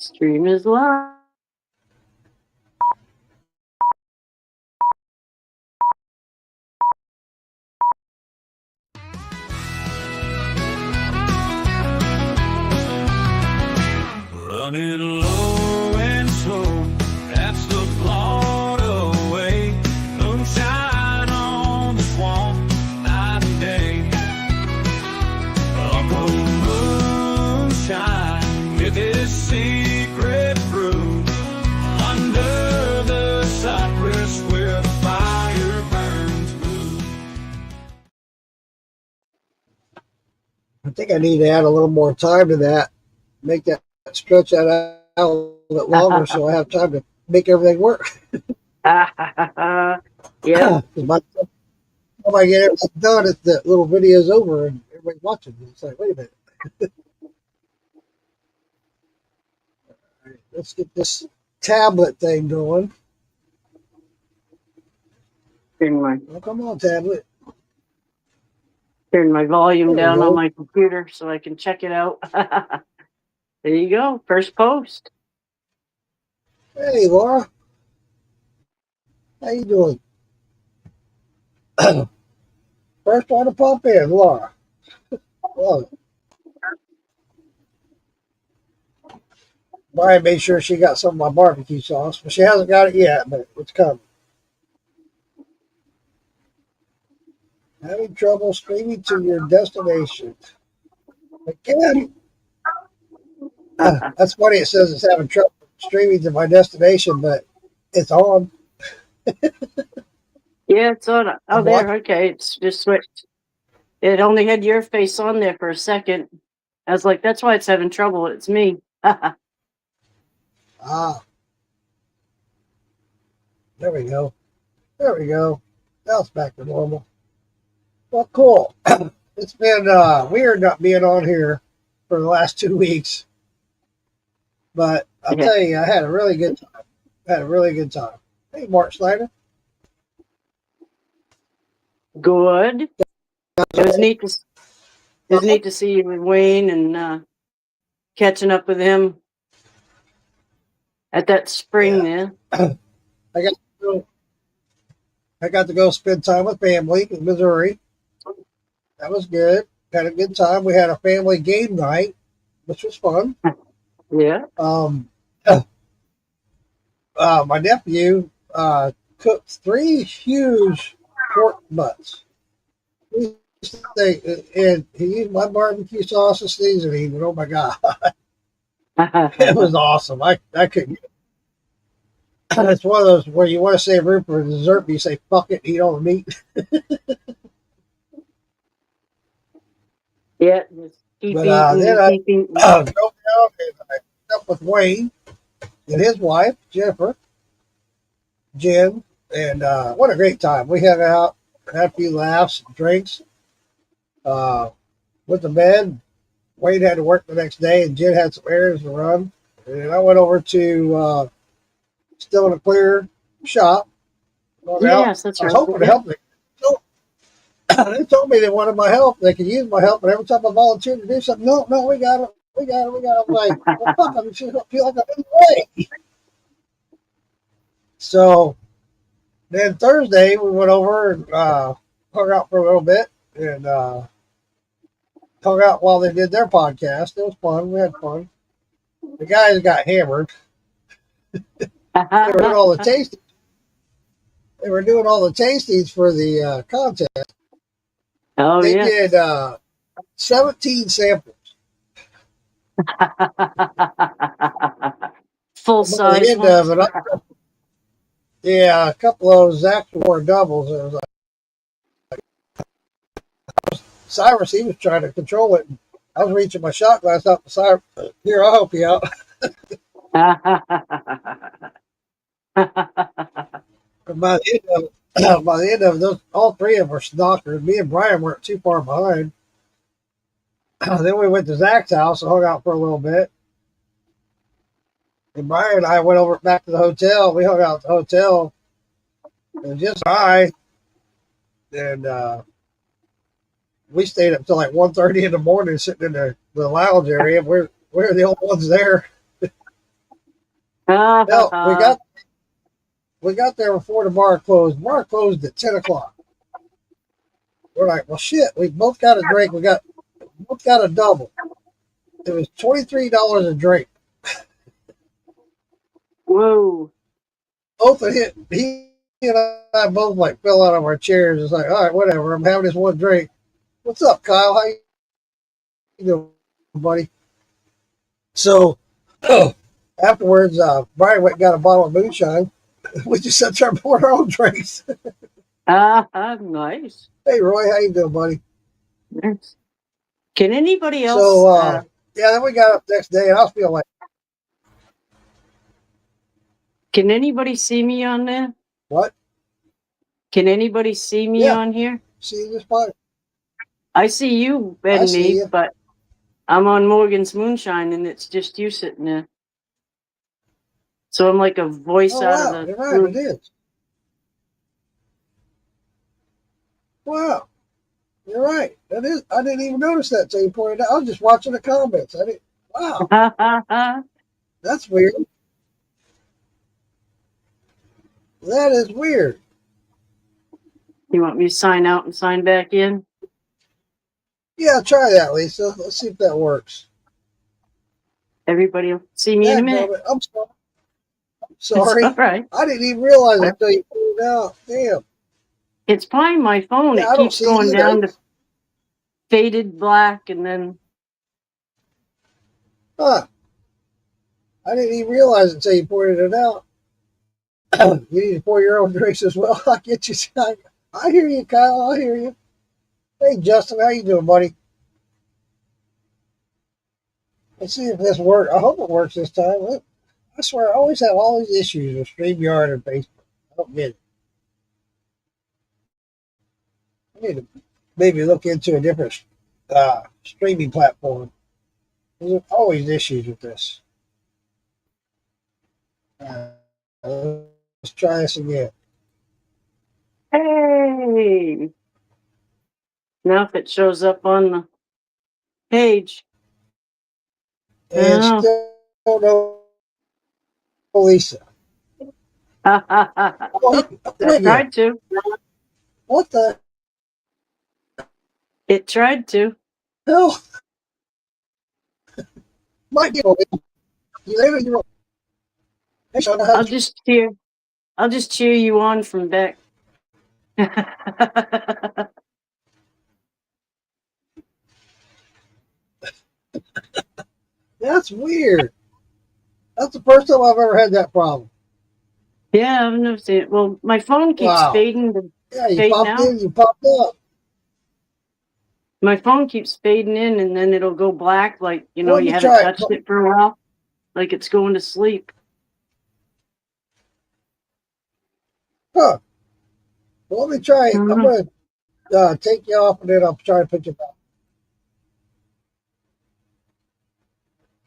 Stream is live. Running low and slow, that's the Florida way. Moonshine on the swamp, night and day. Uncle Moonshine with his secret brew under the cypress where the fire burns blue. I think I need to add a little more time to that. Make that stretch that out a little bit longer so I have time to make everything work. Yeah. By the time I get everything done, the little video's over and everybody's watching. It's like, wait a minute. All right, let's get this tablet thing going. Oh, come on, tablet. Turn my volume There we down go. on my computer so I can check it out. There you go. First post. Hey, Laura. How you doing? First one to pop in, Laura. Love it. Brian made sure she got some of my barbecue sauce, but she hasn't got it yet, but it's coming. Having trouble streaming to your destination. Again, that's funny. It says it's having trouble streaming to my destination, but it's on. Yeah, it's on. Oh, I'm there. watching. Okay, it's just switched. It only had your face on there for a second. I was like, that's why it's having trouble. It's me. Ah, there we go. There we go. Now it's back to normal. Well, cool. It's been weird not being on here for the last 2 weeks, but I'll tell you, I had a really good time. Hey, Mark Snyder. Good. It was neat to see you with Wayne and catching up with him at that spring there. I got to go spend time with family in Missouri. That was good. Had a good time. We had a family game night, which was fun. Yeah. My nephew cooked 3 huge pork butts. And he used my barbecue sauce and seasoning, and oh my God, it was awesome. I couldn't. It's one of those where you want to save room for dessert, but you say, fuck it, eat all the meat. Yeah, just keep But eating, then I keep eating. drove down and I met up with Wayne and his wife, Jennifer, Jen, and what a great time. We hung out, had a few laughs, drinks, went to bed. Wayne had to work the next day, and Jen had some errands to run. And I went over to Still in a Clear shop. Yes, that's right. I was hoping to help them. They told me they wanted my help. They could use my help, but every time I volunteered to do something, no, we got it. I'm like, well, fuck, I feel like I'm in the way. So then Thursday, we went over and hung out for a little bit and hung out while they did their podcast. It was fun. We had fun. The guys got hammered. They were doing all the tastings. They were doing all the tastings for the contest. Oh, they yeah. did 17 samples. Full size. Yeah, a couple of those actually were doubles. It was like Cyrus, he was trying to control it. I was reaching my shot glass up to Cyrus. Here, I'll help you out. By the end of it, all 3 of us were knockers. Me and Brian weren't too far behind. Then we went to Zach's house and hung out for a little bit. And Brian and I went over back to the hotel. We hung out at the hotel. And just and we stayed up till like 1:30 in the morning sitting in the lounge area. We're the only ones there. No, Ah, we got there before the bar closed. The bar closed at 10 o'clock. We're like, well, shit. We both got a drink. Both got a double. It was $23 a drink. whoa. Both of he and I both like fell out of our chairs. It's like, all right, whatever. I'm having this one drink. What's up, Kyle? How you doing, buddy? So afterwards, Brian went and got a bottle of moonshine. We just sat there and poured our own drinks. Nice. Hey, Roy, how you doing, buddy? Nice. Can anybody else? So, yeah, then we got up the next day, and I was feeling like, Can anybody see me on there? what? Can anybody see me Yeah, on here? see this fine. I see you I and see me, you. but I'm on Morgan's Moonshine, and it's just you sitting there. So I'm like a voice Oh, out of wow, the you're right, group. it is. Wow, you're right. That is. I didn't even notice that until you pointed out. I was just watching the comments. I didn't. Wow, that's weird. That is weird. You want me to sign out and sign back in? Yeah, try that, Lisa. Let's see if that works. Everybody will see me in a minute. Dadgummit, I'm sorry. It's all Sorry. right. I didn't even realize it until you pointed it out. Damn. It's probably my phone. Yeah, It I don't keeps see going you down today. to faded black, and then Huh. I didn't even realize it until you pointed it out. You need to pour your own drinks as well. I get you. I hear you, Kyle. I hear you. Hey, Justin, how you doing, buddy? Let's see if this works. I hope it works this time. Look, I swear, I always have all these issues with StreamYard and Facebook. I don't get it. I need to maybe look into a different streaming platform. There's always issues with this. Uh, let's try this again. hey, now if it shows up on the page, I And don't still no Lisa. know. Oh, It again. tried to. What the It tried to. hell? Might be you live in your own. Hey, Sean, I'll just cheer. I'll just cheer you on from back. that's weird. That's the first time I've ever had that problem. Yeah, I've never seen it. Well, my phone keeps Wow. fading Yeah, you fading popped out. in, you popped up. My phone keeps fading in, and then it'll go black, like Well, let you me haven't try it. touched it for a while, like it's going to sleep. Huh. Well, let me try it. I'm Mhm. going to take you off and then I'll try to put you back.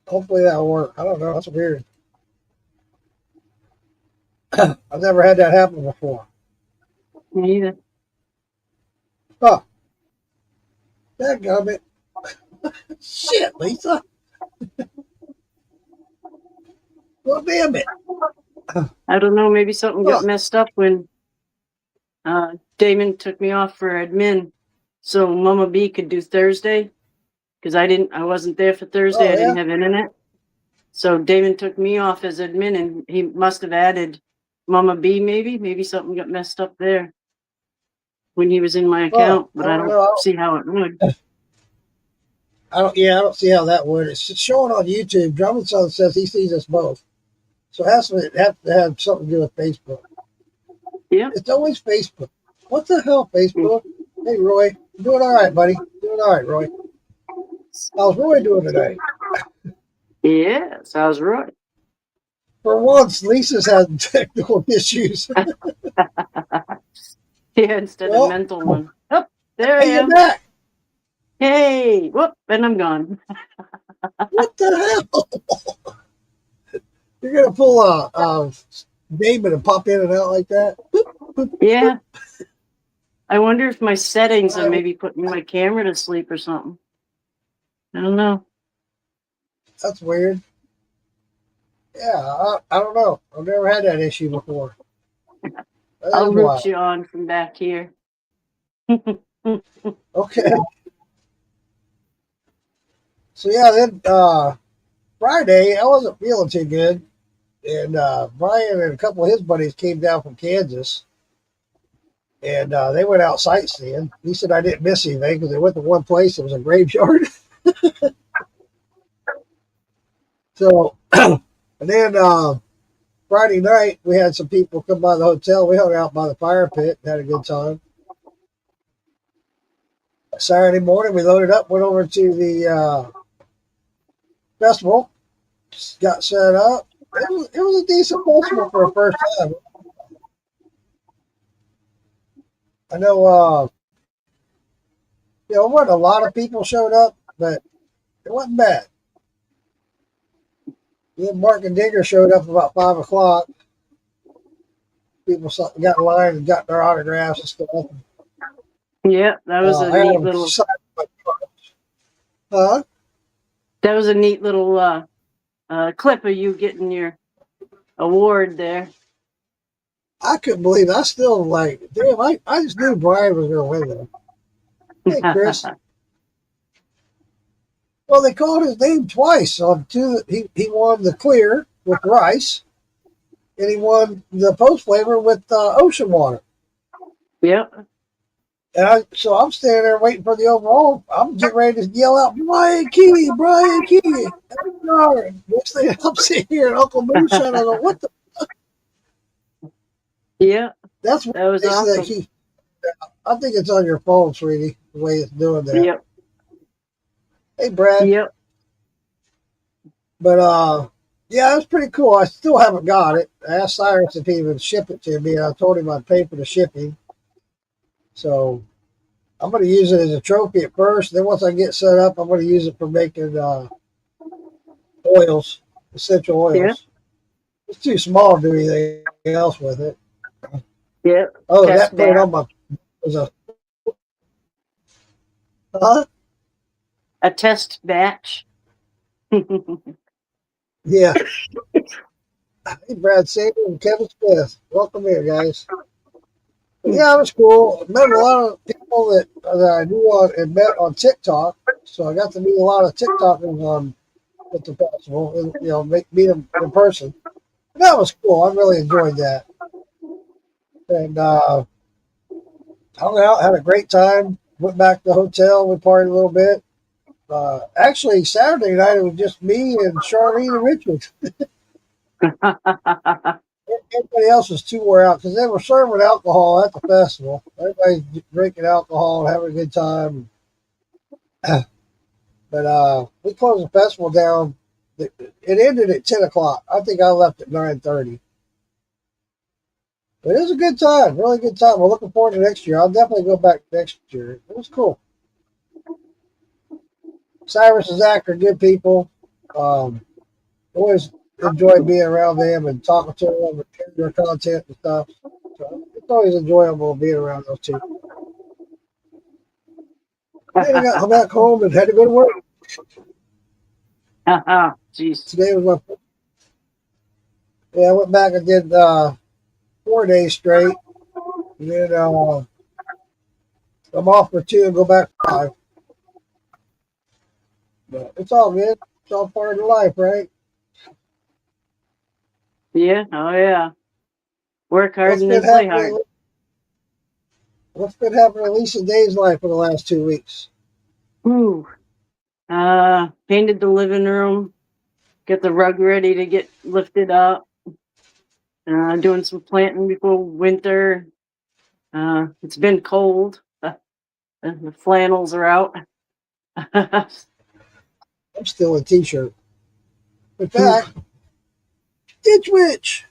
Hopefully that'll work. I don't know. That's weird. I've never had that happen before. Me either. Huh. Dadgummit. Shit, Lisa. Well, damn it. I don't know. Maybe something got Huh. messed up when Damon took me off for admin, so Mama B could do Thursday because I wasn't there for Thursday. Oh, I didn't yeah? have internet, so Damon took me off as admin, and he must have added Mama B. Maybe something got messed up there when he was in my Huh. account, I but I don't don't know. see how it would. I don't see how that would. It's showing on YouTube. Drummond Son says he sees us both. So it has to have something to do with Facebook. Yeah. It's always Facebook. What the hell, Facebook? Hey, Roy. You doing all right, buddy? Doing all right, Roy. How's Roy doing today? Yes, I was right. For once, Lisa's had technical issues. Yeah, instead of Well, mental one. Oh, there I hey, you're am. back. Hey, whoop, and I'm gone. What the hell? You're going to pull a David and pop in and out like that? Yeah. I wonder if my settings are All right, maybe putting my camera to sleep or something. I don't know. that's weird. Yeah, I don't know. I've never had that issue before. That I'll is root wild. you on from back here. Okay. So yeah, then Friday I wasn't feeling too good, and Brian and a couple of his buddies came down from Kansas, and they went out sightseeing. He said I didn't miss anything because they went to one place. It was a graveyard. So, and then Friday night we had some people come by the hotel. We hung out by the fire pit, and had a good time. Saturday morning we loaded up, went over to the festival, got set up. It was a decent festival for a first time. I know, it wasn't a lot of people showed up, but it wasn't bad. Then Mark and Digger showed up about 5 o'clock. People got in line and got their autographs and stuff. Yeah, that was a I had neat them little. sign my card. Huh? That was a neat little clip of you getting your award there. I couldn't believe it. I still like, damn, I just knew Brian was going to win that. Hey, Chris. Well, they called his name twice on two. He won the clear with rice, and he won the post flavor with ocean water. Yep. And so I'm standing there waiting for the overall. I'm getting ready to yell out, Brian Key, Brian Key. Next thing I'm sitting here and Uncle Moonshine, I go, what the? Yeah, That's what that was they said. awesome. I think it's on your phone, sweetie, the way it's doing that. Yep. Hey, Brad. Yep. But yeah, it was pretty cool. I still haven't got it. I asked Cyrus if he would ship it to me, and I told him I'd pay for the shipping. So I'm going to use it as a trophy at first. Then once I get set up, I'm going to use it for making oils, essential Yeah. oils. It's too small to do anything else with it. Yep. Oh, Test that put it batch. on my was a huh? A test batch. Yeah. Hey, Brad Saber and Kevin Smith. Welcome here, guys. But yeah, it was cool. Met a lot of people that I knew and met on TikTok. So I got to meet a lot of TikTokers at the festival, and meet them in person. And that was cool. I really enjoyed that, and hung out, had a great time. Went back to the hotel. We partied a little bit. Actually, Saturday night it was just me and Charlene and Richard. Everybody else was too wore out because they were serving alcohol at the festival. Everybody's drinking alcohol and having a good time. But we closed the festival down. It ended at 10 o'clock. I think I left at 9:30. But it was a good time, really good time. We're looking forward to next year. I'll definitely go back next year. It was cool. Cyrus and Zach are good people. Always enjoy being around them and talking to them and sharing their content and stuff. So it's always enjoyable being around those two. Then I got back home and had to go to work. Jeez. Today was my I went back and did 4 days straight. And then I'm off for 2 and go back 5. But it's all good. It's all part of the life, right? Yeah. Oh yeah. Work hard What's and been then play hard. happening? What's been happening in Lisa Day's life for the last 2 weeks? Ooh. Painted the living room. Get the rug ready to get lifted up. Doing some planting before winter. It's been cold. The flannels are out. I'm still in t-shirt. In fact, Ditch Witch.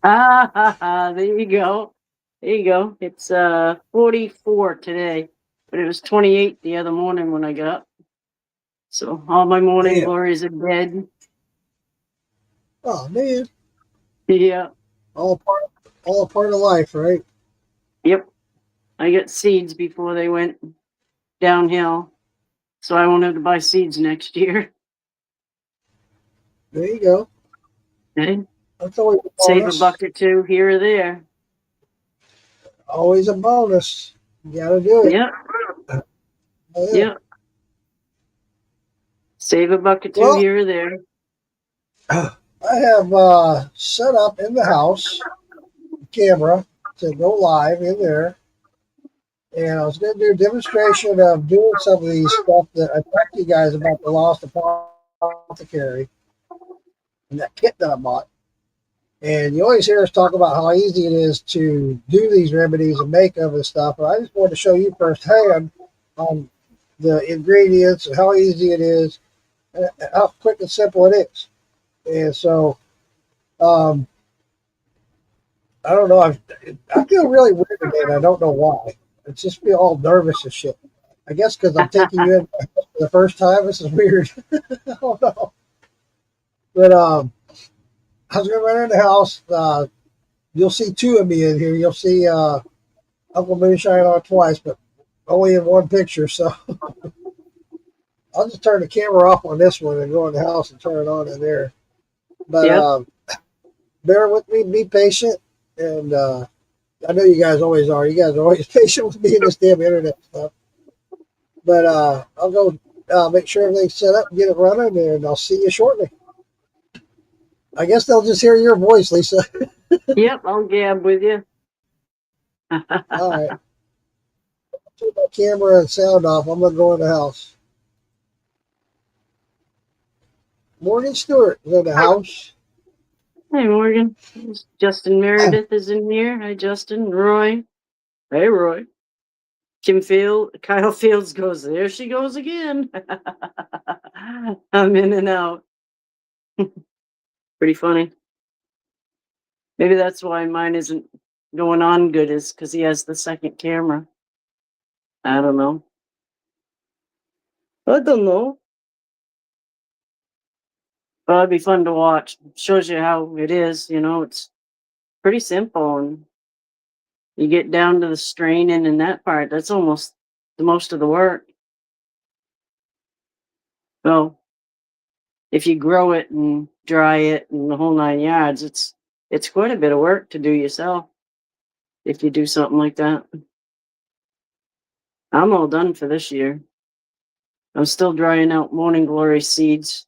There you go. There you go. It's 44 today, but it was 28 the other morning when I got up. So all my morning Damn. glories are dead. Oh man, Yeah. all a part of life, right? Yep. I got seeds before they went downhill, so I won't have to buy seeds next year. There you go. Okay. That's always a Save a bonus. buck or two here or there. Always a bonus. You got to do it. Yep. Oh, yeah. Yep. Save a buck or two Well, here or there. I have set up in the house a camera to go live in there. And I was going to do a demonstration of doing some of these stuff that I talked to you guys about the lost apothecary and that kit that I bought. And you always hear us talk about how easy it is to do these remedies and make them and stuff. But I just wanted to show you firsthand on the ingredients and how easy it is and how quick and simple it is. And so, um, I don't know. I feel really weird today, and I don't know why. I just feel all nervous and shit. I guess because I'm taking you in for the first time. This is weird. I don't know. But I was going to run in the house. You'll see two of me in here. You'll see Uncle Moonshine on twice, but only in one picture. So I'll just turn the camera off on this one and go in the house and turn it on in there. But Yep. bear with me. Be patient. And I know you guys always are. You guys are always patient with me in this damn internet stuff. But I'll go make sure everything's set up and get it running, and I'll see you shortly. I guess they'll just hear your voice, Lisa. Yep. I'll gab with you. All right. Turn my camera and sound off. I'm going to go in the house. Morning, Stuart is in the house. Hey, Morgan. Justin Meredith is in here. Hi, Justin. Roy. Hey, Roy. Kyle Fields goes, there she goes again. I'm in and out. Pretty funny. Maybe that's why mine isn't going on good, is because he has the second camera. I don't know. I don't know. But it'd be fun to watch. Shows you how it is, it's pretty simple, and you get down to the straining and that part. That's almost the most of the work. So if you grow it and dry it and the whole 9 yards, it's quite a bit of work to do yourself if you do something like that. I'm all done for this year. I'm still drying out morning glory seeds,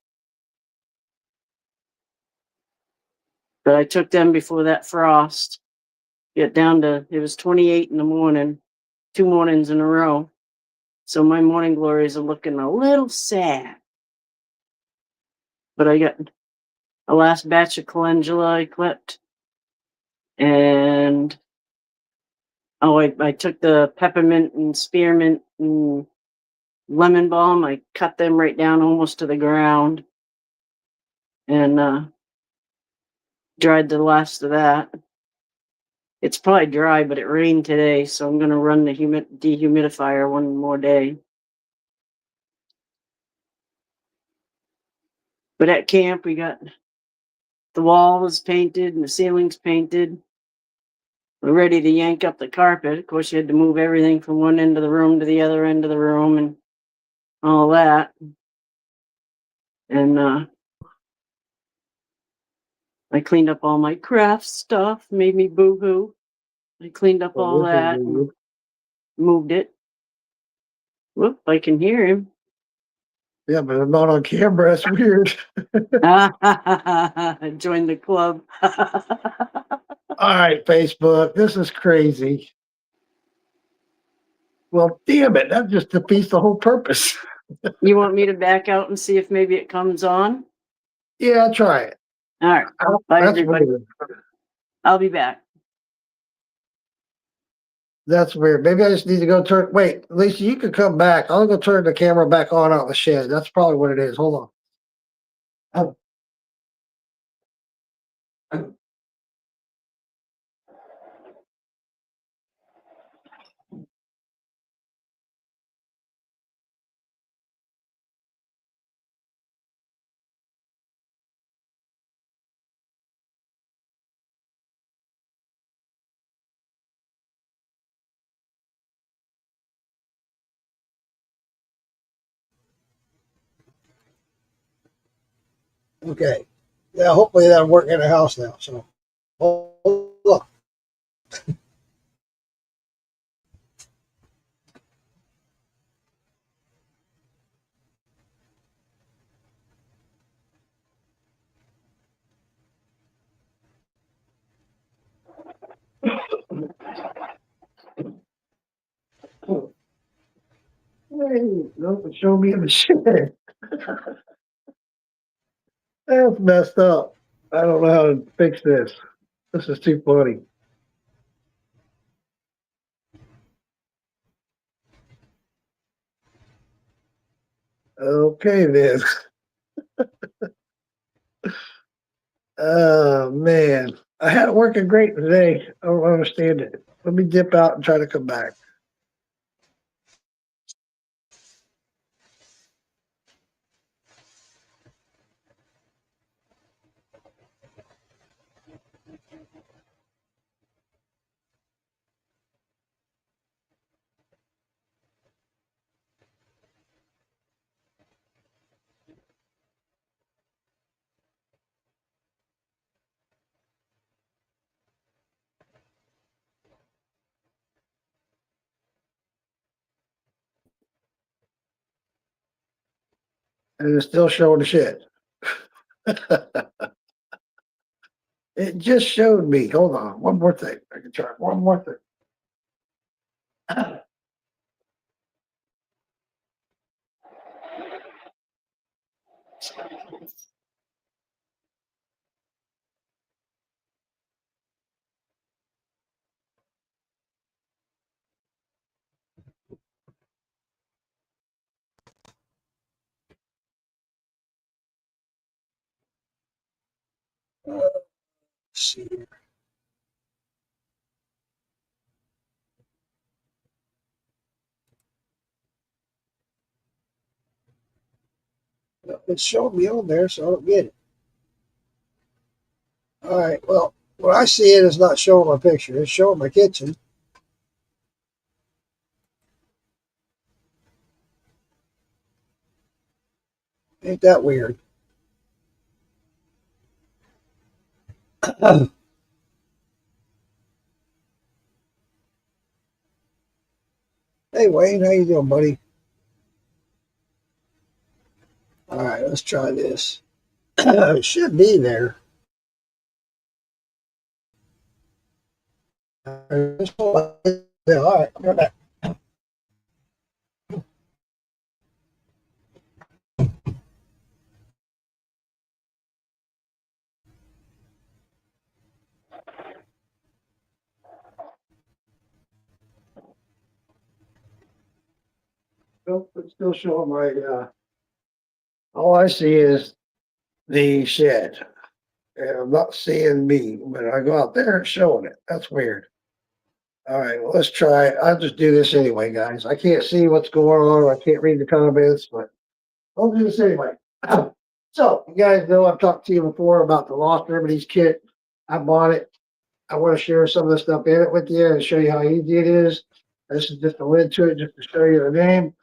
but I took them before that frost. Get down to, it was 28 in the morning, 2 mornings in a row. So my morning glories are looking a little sad. But I got a last batch of calendula I clipped. And I took the peppermint and spearmint and lemon balm. I cut them right down almost to the ground and dried the last of that. It's probably dry, but it rained today, so I'm going to run the dehumidifier one more day. But at camp, we got the wall is painted and the ceiling's painted. We're ready to yank up the carpet. Of course, you had to move everything from one end of the room to the other end of the room and all that. And I cleaned up all my craft stuff, made me boo-hoo. I cleaned up all that and moved it. Whoop, I can hear him. Yeah, but I'm not on camera. That's weird. Join the club. All right, Facebook. This is crazy. Well, damn it. That just defeats the whole purpose. You want me to back out and see if maybe it comes on? Yeah, try it. All right. Bye, That's everybody. weird. I'll be back. That's weird. Maybe I just need to go turn. Wait, Lisa, you could come back. I'll go turn the camera back on out in the shed. That's probably what it is. Hold on. Okay. Yeah, hopefully that'll work in the house now. So, oh, look. Hey, nope, it showed me in the shed. That's messed up. I don't know how to fix this. This is too funny. Okay then. Oh man. I had it working great today. I don't understand it. Let me dip out and try to come back. And it's still showing the shed. It just showed me. Hold on. One more thing. I can try one more thing. Let's see here. It showed me on there, so I don't get it. All right. Well, what I see it is not showing my picture. It's showing my kitchen. Ain't that weird? Hey Wayne, how you doing, buddy? All right, let's try this. It should be there. All right, I'm back. Nope, it's still showing my all I see is the shed. And I'm not seeing me. When I go out there, it's showing it. That's weird. All right, well, let's try. I'll just do this anyway, guys. I can't see what's going on. I can't read the comments, but I'll do this anyway. So, you guys know I've talked to you before about the Lost Remedies kit. I bought it. I want to share some of the stuff in it with you and show you how easy it is. This is just a link to it just to show you the name.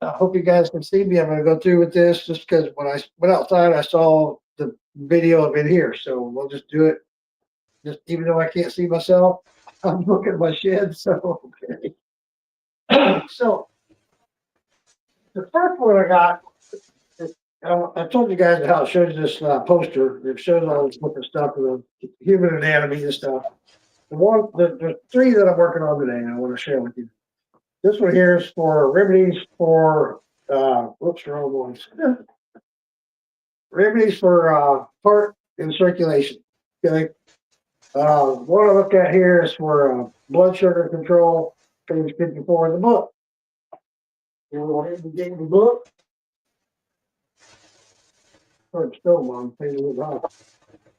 I hope you guys can see me. I'm going to go through with this just because when I went outside, I saw the video of it here. So we'll just do it. Just even though I can't see myself, I'm looking at my shed. So, okay. So the first one I got, I told you guys how it shows this poster. It shows all this different stuff of the human anatomy and stuff. The three that I'm working on today, I want to share with you. This one here is for remedies for, whoops, wrong ones. Remedies for heart and circulation. Okay. What I look at here is for blood sugar control, page 54 in the book. We'll go ahead and get the book. Or it's still on page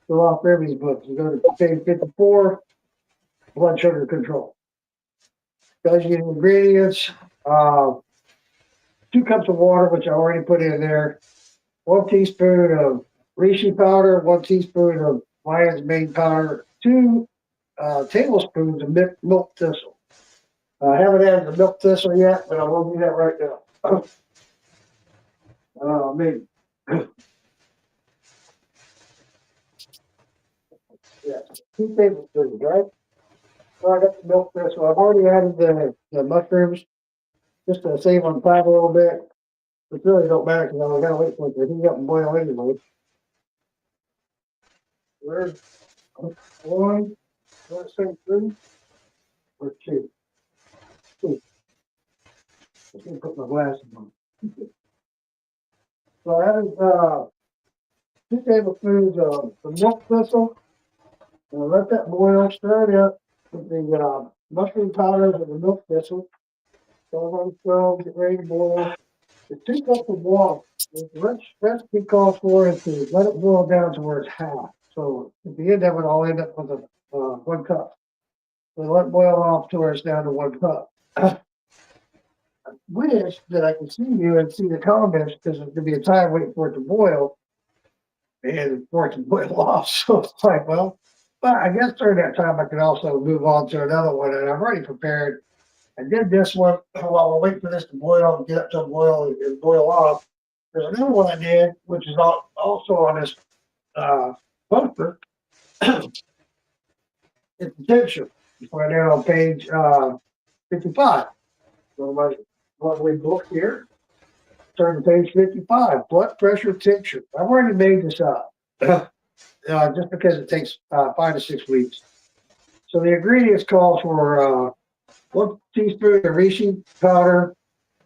still off remedies books. We go to page 54, blood sugar control. Tells you the ingredients. 2 cups of water, which I already put in there. 1 teaspoon of reishi powder, 1 teaspoon of lion's mane powder, 2 tablespoons of milk thistle. I haven't added the milk thistle yet, but I will do that right now. Maybe. 2 tablespoons, right? So I got the milk there, so I've already added the mushrooms just to save on time a little bit. It really don't matter because I gotta wait for it to heat up and boil anyway. There's one, let's say 3 or 2. 2. I should put my glasses on. So I added 2 tablespoons of the milk thistle, and I let that boil, stir it up with the mushroom powders and the milk thistle. So on slow, get ready to boil. The 2 cups of water. The recipe calls for it to let it boil down to where it's half. So at the end of it, I'll end up with a 1 cup. So let it boil off to where it's down to 1 cup. I wish that I could see you and see the comments because there's gonna be a time waiting for it to boil and for it to boil off. So it's like, well, but I guess during that time I can also move on to another one, and I've already prepared. I did this one while we're waiting for this to boil and get up to a boil and boil off. There's another one I did, which is also on this poster. It's the tincture. It's right there on page 55. So what we booked here, turn to page 55, blood pressure tincture. I've already made this up just because it takes 5 to 6 weeks. So the ingredients call for 1 teaspoon of reishi powder,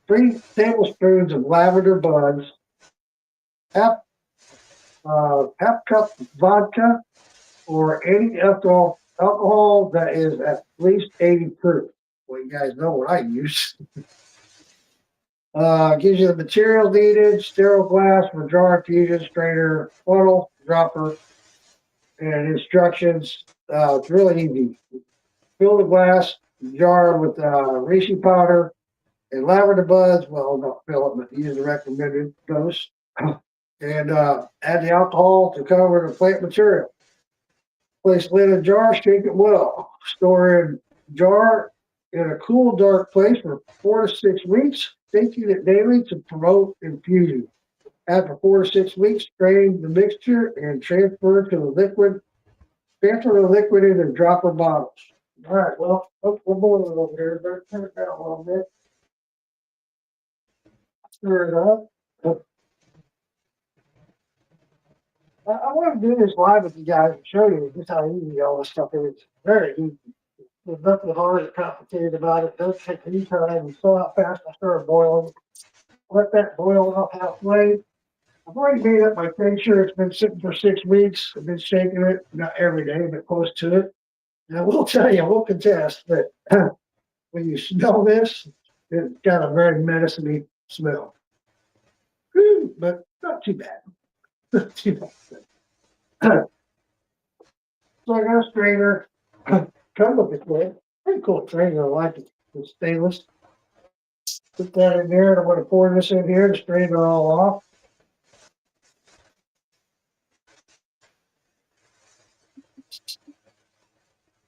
3 tablespoons of lavender buds, half cup vodka, or any alcohol that is at least 80 proof. Well, you guys know what I use. Gives you the material needed: sterile glass for jar infusion, strainer, funnel, dropper, and instructions. It's really easy. Fill the glass jar with reishi powder and lavender buds. Well, not fill it, but use the recommended dose. And add the alcohol to cover the plant material. Place lid in jar, shake it well. Store in jar in a cool, dark place for 4 to 6 weeks, shaking it daily to promote infusion. After 4 to 6 weeks, strain the mixture and transfer to the liquid. Transfer the liquid into dropper bottles. All right, well, we're boiling over here. Better turn it down a little bit. Stir it up. I want to do this live with you guys and show you just how easy all this stuff is. Very easy. There's nothing hard or complicated about it. It doesn't take any time. You saw how fast I started boiling. Let that boil off halfway. I've already made up my tincture. It's been sitting for 6 weeks. I've been shaking it, not every day, but close to it. And I will tell you, I will contest that when you smell this, it's got a very medicine-y smell. But not too bad. Not too bad. So I got a strainer. Come with it, kid. Pretty cool strainer. I like it. It's stainless. Put that in there, and I'm going to pour this in here to strain it all off.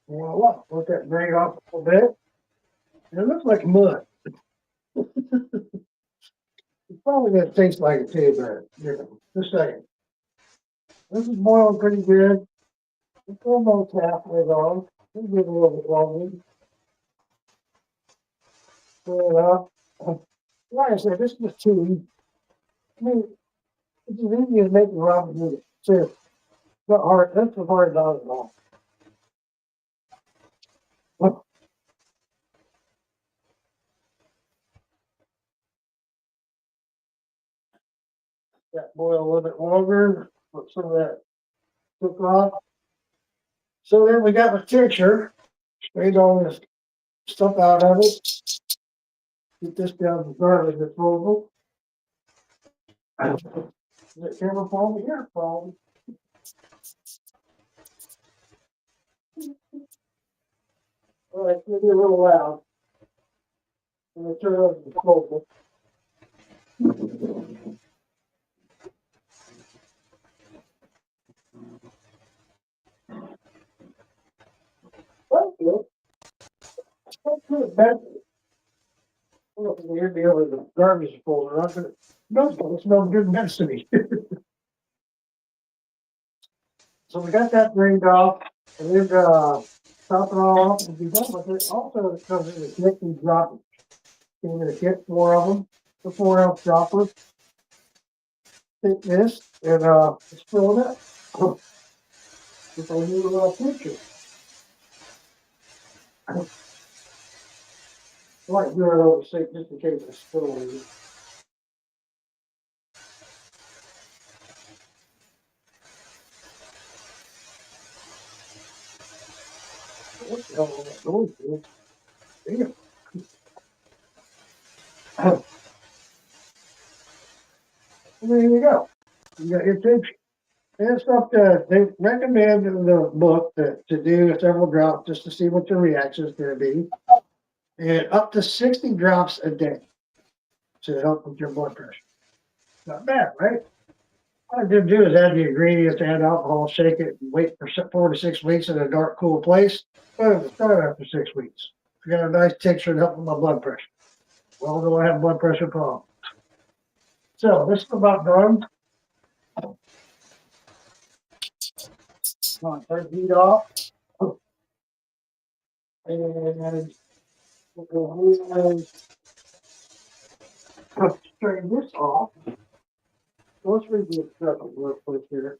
Voila. Let that drain off a little bit. And it looks like mud. It's probably going to taste like it too, but you know, just saying. This is boiling pretty good. It's almost halfway gone. We'll give it a little bit longer. Stir it up. Like I said, this is too easy. I mean, it's as easy as making ramen noodles. Seriously. It's not hard. That's not hard about it at all. That boil a little bit longer. Let some of that cook off. So then we got the tincture. Strained all this stuff out of it. Get this down to garbage disposal. Is it camera phone? Here, phone. All right, it's gonna be a little loud. I'm gonna turn on the disposal. That's good. That's good. That's good. I don't know if you can hear me over the garbage disposal. I'm gonna. No, it smells good medicine. So we got that drained off. And then top it all off and be done with it. Also, it comes in a kit and drop it. You get a kit, 4 of them, the 4-ounce dropper. Take this and just fill it up with a new picture. I like doing it over sink just in case I spill anything. What the hell was that noise, dude? Damn. And there you go. You got your picture. And stuff that they recommend in the book that to do several drops just to see what your reaction is going to be. And up to 60 drops a day to help with your blood pressure. Not bad, right? All I did do is add the ingredients, add alcohol, shake it, and wait for 4 to 6 weeks in a dark, cool place. Boom, it's done after 6 weeks. I got a nice texture to help with my blood pressure. Well, do I have blood pressure problem? So this is about done. Come on, turn the heat off. And we'll go ahead and strain this off. Let's read the instructions real quick here.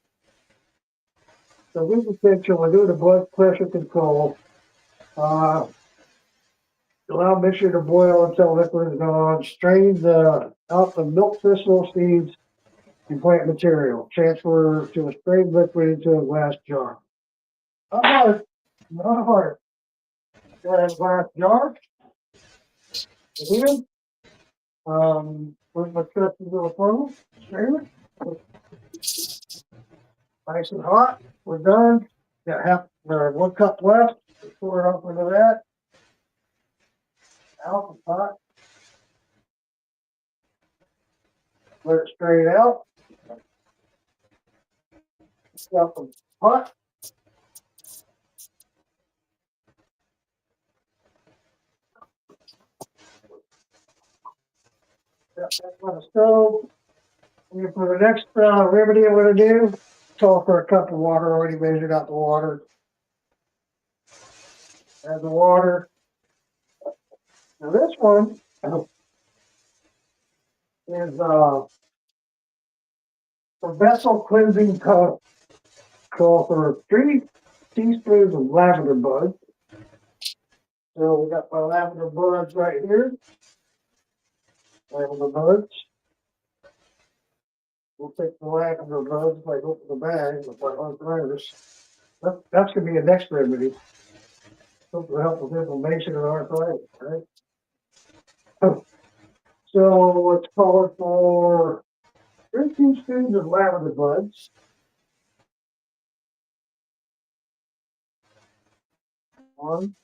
So here's the picture. We're doing the blood pressure control. Allow mixture to boil until liquid is gone. Strain out the milk thistle seeds and plant material. Transfer to a strained liquid into a glass jar. Not hard. Not hard. Go ahead, glass jar. Here. Put my cup into the funnel. Strain it. Nice and hot. We're done. Got half or 1 cup left. Pour it up into that. Out the pot. Let it strain out. Stuff the pot. Got that on the stove. And for the next remedy I'm going to do, call for a cup of water. Already measured out the water. Add the water. Now this one is for vessel cleansing cup. Call for 3 teaspoons of lavender buds. So we got my lavender buds right here. Lavender buds. We'll take the lavender buds if I open the bag with my arthritis. That's going to be a next remedy. Something to help with inflammation and arthritis, right? So let's call it for 3 teaspoons of lavender buds. 1,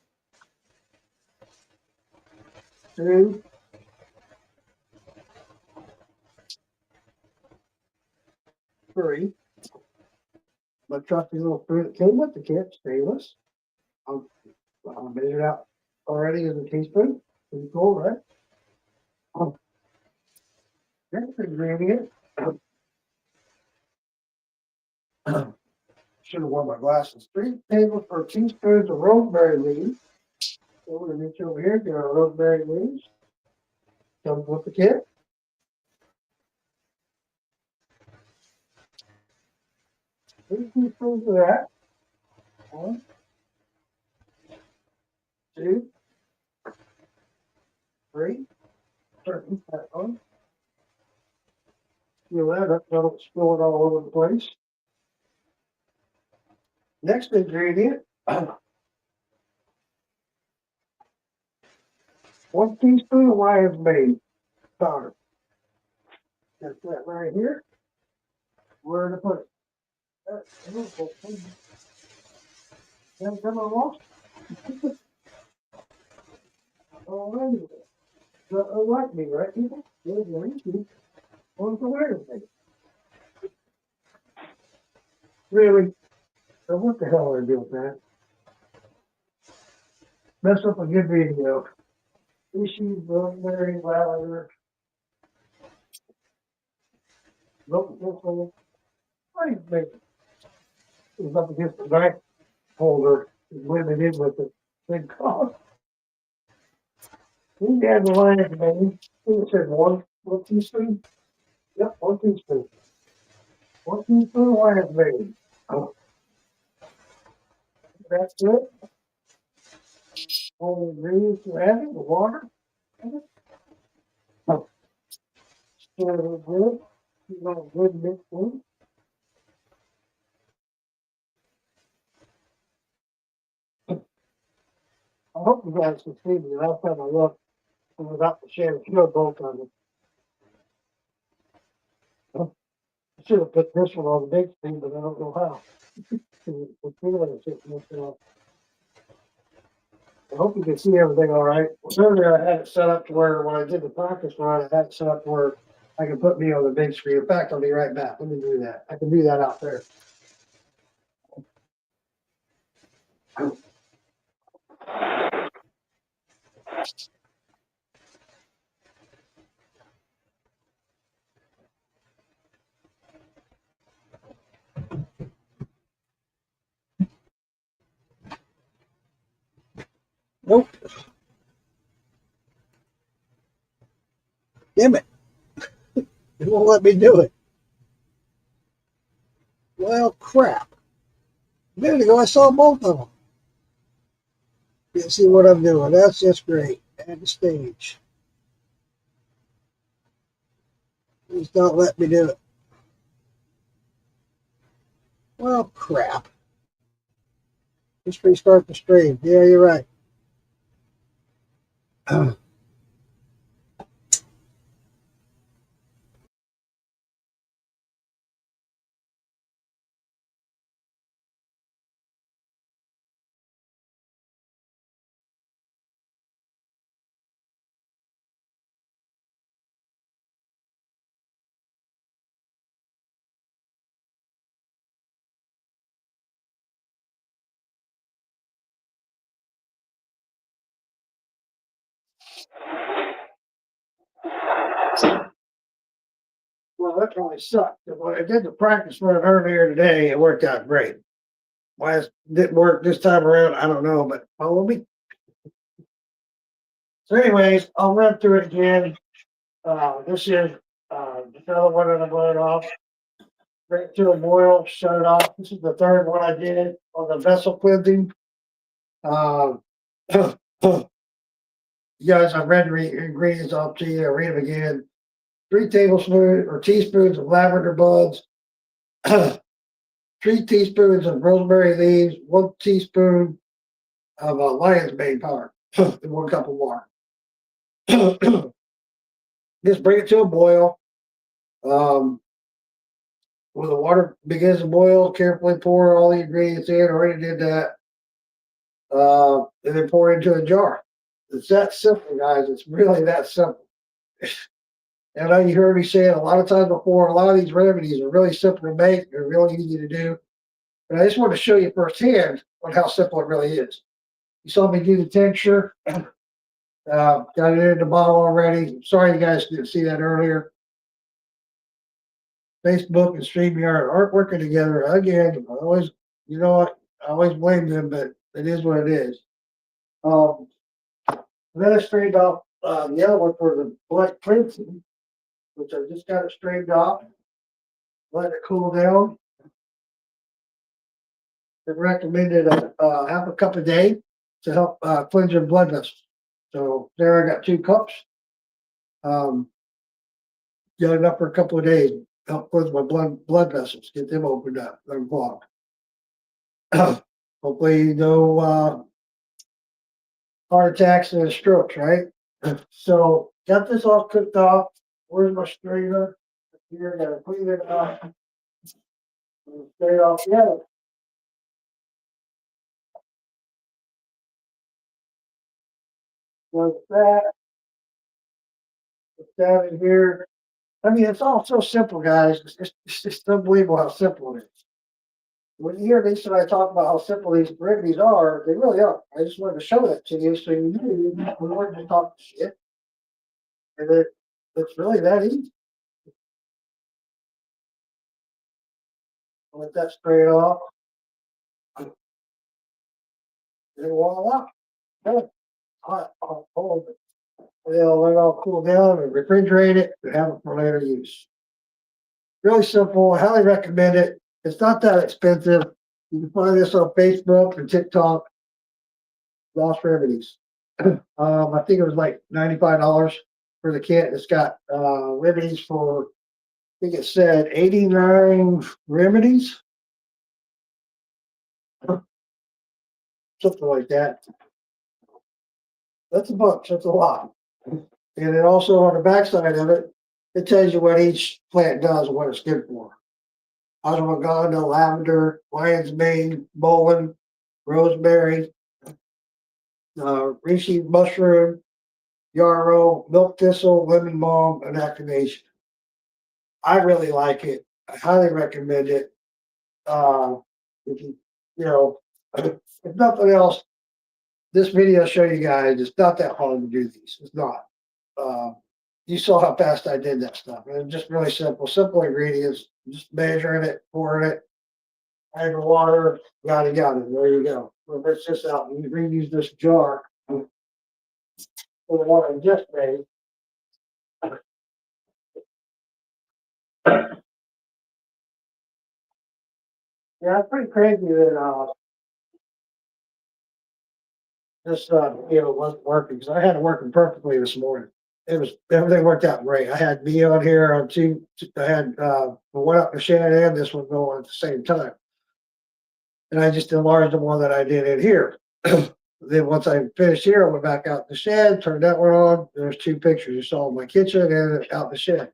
2, 3. My trusty little spoon that came with the kit, stainless. I'll measure it out already as a teaspoon. Pretty cool, right? Next ingredient. Should have worn my glasses. 3 tablespoons of rosemary leaves. So we're going to reach over here, get our rosemary leaves. Comes with the kit. 3 teaspoons of that. 1, 2, 3. Turn that on. You let it, don't spill it all over the place. Next ingredient. 1 teaspoon of lion's mane powder. Got that right here. Where to put it? Then come along. Alrighty. So, like me, right, people? Good, right? On the way with me. Really? So what the hell are I doing with that? Mess up a good video. Issues, rosemary, lavender. Look at this one. I think it's up against the back. holder, blended in with the big cloth. You had the lion's mane. You said one teaspoon? Yep, 1 teaspoon. 1 teaspoon lion's mane. Oh, that's it. All the ingredients you have it, the water. Oh, stir it good. You got a good mix in. I hope you guys can see me. Last time I looked, I was out to share a field bolt on it. Oh, I should have put this one on the big screen, but I don't know how. The feeling is just missing off. I hope you can see everything all right. Earlier, I had it set up to where when I did the practice run, I had it set up where I can put me on the big screen. In fact, I'll be right back. Let me do that. I can do that out there. Nope. Damn it. It won't let me do it. Well, crap. A minute ago, I saw both of them. You can see what I'm doing. That's just great. Add the stage. Please don't let me do it. Well, crap. Just restart the stream. Yeah, you're right. Well, that probably sucked. When I did the practice run earlier today, it worked out great. Why it didn't work this time around, I don't know, but follow me. So anyways, I'll run through it again. This is the fellow one that I'm running off. Bring it to a boil, shut it off. This is the third one I did on the vessel cleansing. You guys, I've read the ingredients off to you. I'll read them again. 3 tablespoons or teaspoons of lavender buds, 3 teaspoons of rosemary leaves, 1 teaspoon of lion's mane powder, and 1 cup of water. Just bring it to a boil. When the water begins to boil, carefully pour all the ingredients in. Already did that. And then pour it into a jar. It's that simple, guys. It's really that simple. And I know you heard me say it a lot of times before. A lot of these remedies are really simple to make. They're really easy to do. But I just want to show you firsthand on how simple it really is. You saw me do the tincture. Got it in the bottle already. Sorry you guys didn't see that earlier. Facebook and StreamYard aren't working together again. I always, you know what? I always blame them, but it is what it is. Then I straightened off the other one for the blood cleansing, which I just got it straightened off. Let it cool down. It recommended half a cup a day to help cleanse your blood vessels. So there I got 2 cups. Got enough for a couple of days. Help cleanse my blood vessels, get them opened up, unclogged. Hopefully no heart attacks and strokes, right? So got this all cooked off. Where's my strainer? Here, gotta clean it up. Straight off the other. Like that. Put that in here. I mean, it's all so simple, guys. It's just unbelievable how simple it is. When you hear Lisa and I talk about how simple these remedies are, they really are. I just wanted to show that to you so you knew we weren't just talking shit. And it's really that easy. Let that straight off. And voila, done. Hot, cold. They'll let it all cool down and refrigerate it and have it for later use. Really simple. I highly recommend it. It's not that expensive. You can find this on Facebook and TikTok. Lost Remedies. I think it was like $95 for the kit. It's got remedies for, I think it said 89 remedies, something like that. That's a bunch. That's a lot. And then also on the backside of it, it tells you what each plant does and what it's good for. Ashwagandha, lavender, lion's mane, mullein, rosemary, reishi mushroom, yarrow, milk thistle, lemon balm, and activation. I really like it. I highly recommend it. If you know, if nothing else, this video show you guys it's not that hard to do these. It's not. Uh, you saw how fast I did that stuff. It's just really simple ingredients. Just measuring it, pouring it, add the water, yada yada. There you go. We'll rinse this out and reuse this jar for the one I just made. Yeah, it's pretty crazy that this wasn't working because I had it working perfectly this morning. It was everything worked out great. I had me on here on two. I had the one up in the shed and this one going at the same time, and I just enlarged the one that I did in here. Then once I finished here, I went back out in the shed, turned that one on. There's two pictures you saw in my kitchen and out in the shed.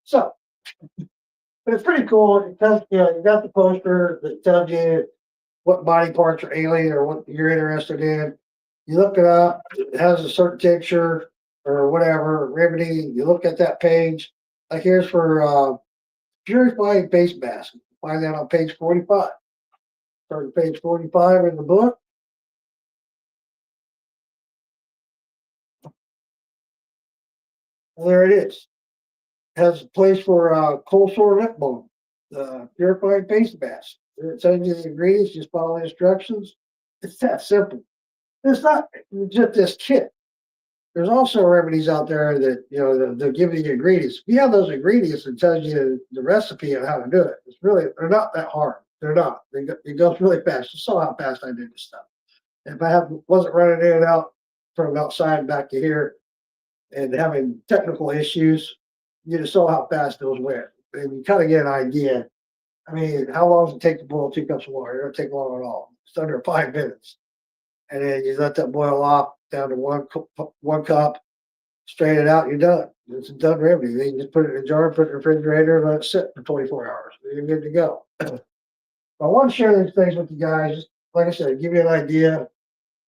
So, but it's pretty cool. It tells you got the poster that tells you what body parts are alien or what you're interested in. You look it up, it has a certain tincture or whatever remedy. You look at that page. Like here's for purifying face mask. Find that on page 45. Start at page 45 in the book. And there it is. It has a place for cold sore lip balm, purifying face mask. It tells you the ingredients, just follow the instructions. It's that simple. It's not just this kit. There's also remedies out there that they'll give you the ingredients. If you have those ingredients, it tells you the recipe and how to do it. They're not that hard. They're not. It goes really fast. You saw how fast I did this stuff. If I wasn't running in and out from outside back to here and having technical issues, you just saw how fast those went. And you kind of get an idea. I mean, how long does it take to boil 2 cups of water? It don't take long at all. It's under 5 minutes. And then you let that boil off down to one cup, strain it out, you're done. It's a done remedy. Then you just put it in a jar, put it in the refrigerator, and let it sit for 24 hours. You're good to go. I want to share these things with you guys. Just like I said, give you an idea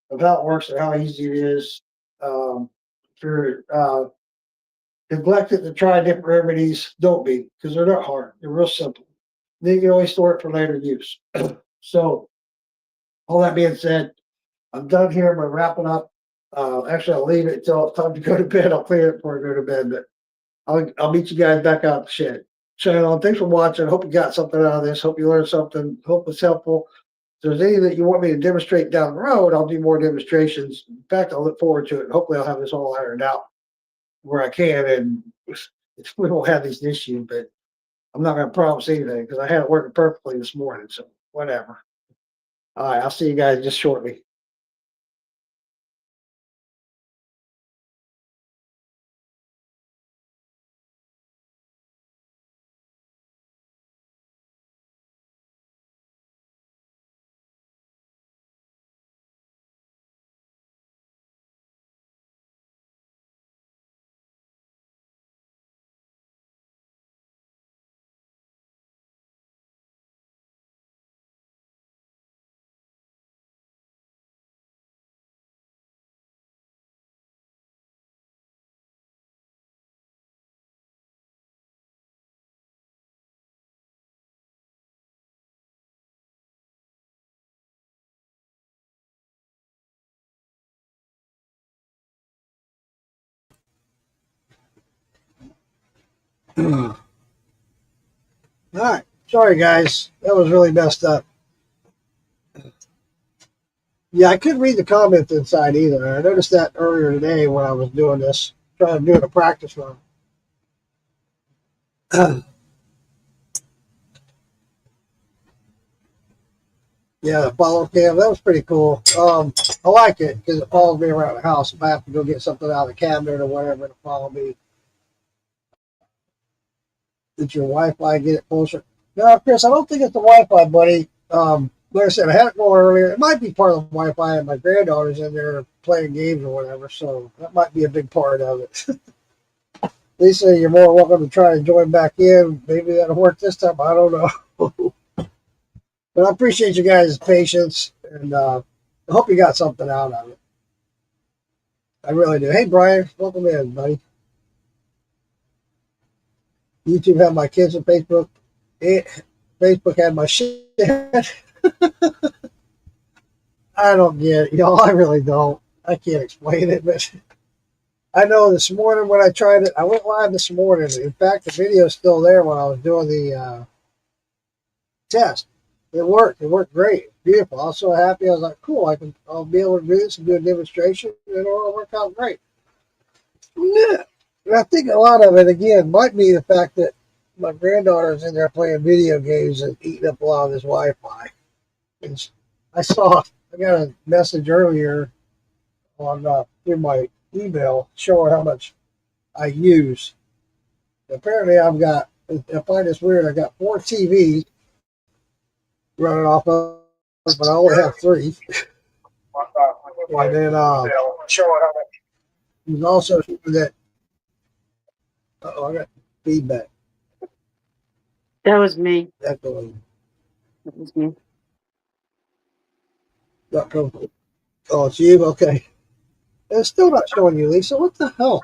of how it works and how easy it is. If you're neglected to try different remedies, don't be, because they're not hard. They're real simple. Then you can always store it for later use. So, all that being said, I'm done here. I'm going to wrap it up. Actually, I'll leave it until it's time to go to bed. I'll clean it before I go to bed, but I'll meet you guys back out the shed. So, thanks for watching. Hope you got something out of this. Hope you learned something. Hope it's helpful. If there's any that you want me to demonstrate down the road, I'll do more demonstrations. In fact, I'll look forward to it. Hopefully, I'll have this all ironed out where I can, and we won't have these issues, but I'm not going to promise anything because I had it working perfectly this morning. So, whatever. All right, I'll see you guys just shortly. All right. Sorry, guys. That was really messed up. Yeah, I couldn't read the comments inside either. I noticed that earlier today when I was doing this, trying to do a practice run. Yeah, the follow cam, that was pretty cool. I like it because it follows me around the house. If I have to go get something out of the cabinet or whatever, to follow me. Did your Wi-Fi get it closer? No, Chris, I don't think it's the Wi-Fi, buddy. Like I said, I had it going earlier. It might be part of the Wi-Fi, and my granddaughter's in there playing games or whatever, so that might be a big part of it. Lisa, you're more welcome to try and join back in. Maybe that'll work this time. I don't know. But I appreciate you guys' patience, and I hope you got something out of it. I really do. Hey, Brian, welcome in, buddy. YouTube had my kids on Facebook. Facebook had my shit. I don't get it, y'all. I really don't. I can't explain it, but I know this morning when I tried it, I went live this morning. In fact, the video is still there when I was doing the test. It worked. It worked great. Beautiful. I was so happy. I was like, cool. I'll be able to do this and do a demonstration, and it'll work out great. Yeah. And I think a lot of it again might be the fact that my granddaughter's in there playing video games and eating up a lot of this Wi-Fi. And I got a message earlier on through my email showing how much I use. Apparently, I find this weird. I got 4 TVs running off of, but I only have 3. And then there's also that. I got feedback. That was me. Echoing. That was me. Oh, it's you? Okay. It's still not showing you, Lisa. What the hell?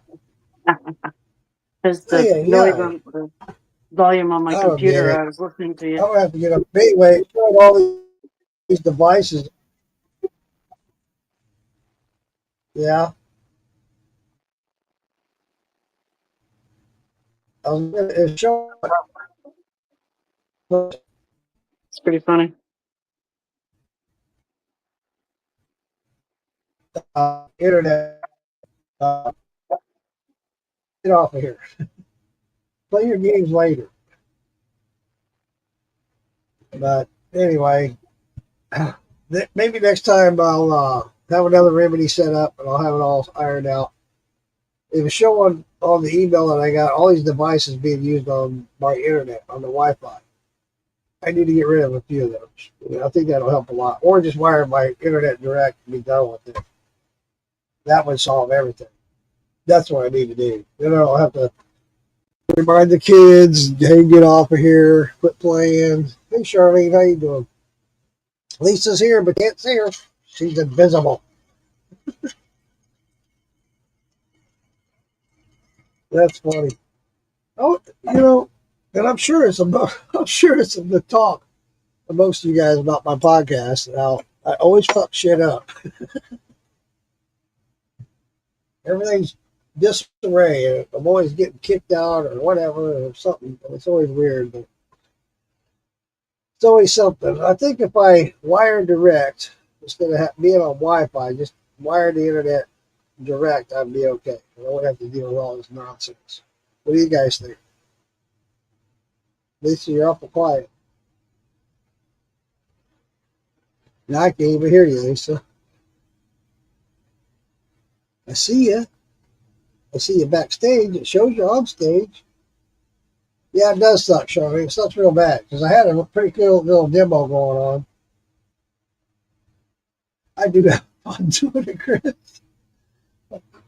Because the Hey, noise yeah. on the volume on my I don't get computer, it. I was listening to I'm you. going to have to get up. Anyway, showing all these devices. Yeah. It's showing It's pretty funny. internet. Uh, get off of here. Play your games later. But anyway, maybe next time I'll have another remedy set up and I'll have it all ironed out. It was showing on the email that I got all these devices being used on my internet, on the Wi-Fi. I need to get rid of a few of those. I think that'll help a lot. Or just wire my internet direct and be done with it. That would solve everything. That's what I need to do. Then I'll have to remind the kids, hey, get off of here, quit playing. Hey, Charlene, how you doing? Lisa's here, but can't see her. She's invisible. That's funny. Oh, and I'm sure it's the talk of most of you guys about my podcast. Now, I always fuck shit up. Everything's disarray. I'm always getting kicked out or whatever or something. It's always weird, but it's always something. I think if I wire direct instead of being on Wi-Fi, just wire the internet direct, I'd be okay. I wouldn't have to deal with all this nonsense. What do you guys think? Lisa, you're awful quiet. Now I can't even hear you, Lisa. I see you. I see you backstage. It shows you on stage. Yeah, it does suck, Charlie. It sucks real bad because I had a pretty cool little demo going on. I do have fun doing it, Chris.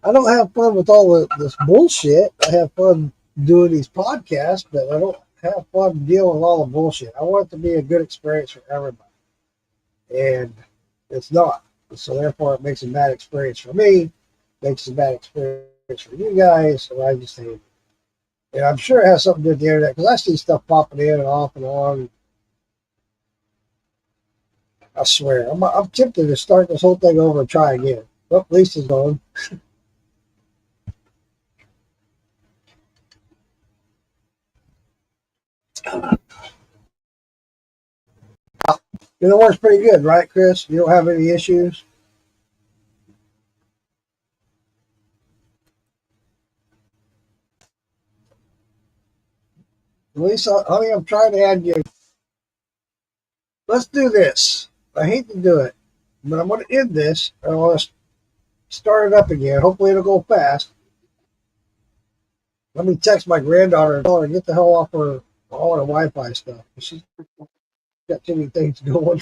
I don't have fun with all this bullshit. I have fun doing these podcasts, but I don't have fun dealing with all the bullshit. I want it to be a good experience for everybody. And it's not. So therefore it makes a bad experience for me, makes a bad experience for you guys, so I just hate it. And I'm sure it has something to do with the internet because I see stuff popping in and off and on. I swear, I'm tempted to start this whole thing over and try again. Well, Lisa's gone. It works pretty good, right, Chris? You don't have any issues? Lisa, honey, I'm trying to add you. Let's do this. I hate to do it, but I'm going to end this. I want to start it up again. Hopefully, it'll go fast. Let me text my granddaughter and tell her get the hell off her all her Wi-Fi stuff. She's got too many things going.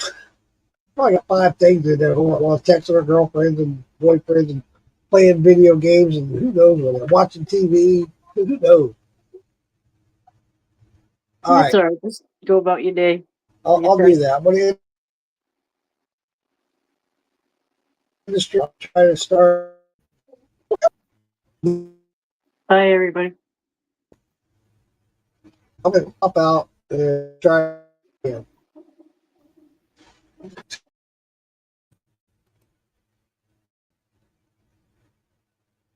Probably got 5 things in there. While texting her girlfriends and boyfriends and playing video games and who knows what. Watching TV. Who knows? All That's right, all right. Just go about your day. I'll do that. I'm going to industry. I'll try to start. I'm Bye, everybody. going to pop out and try again.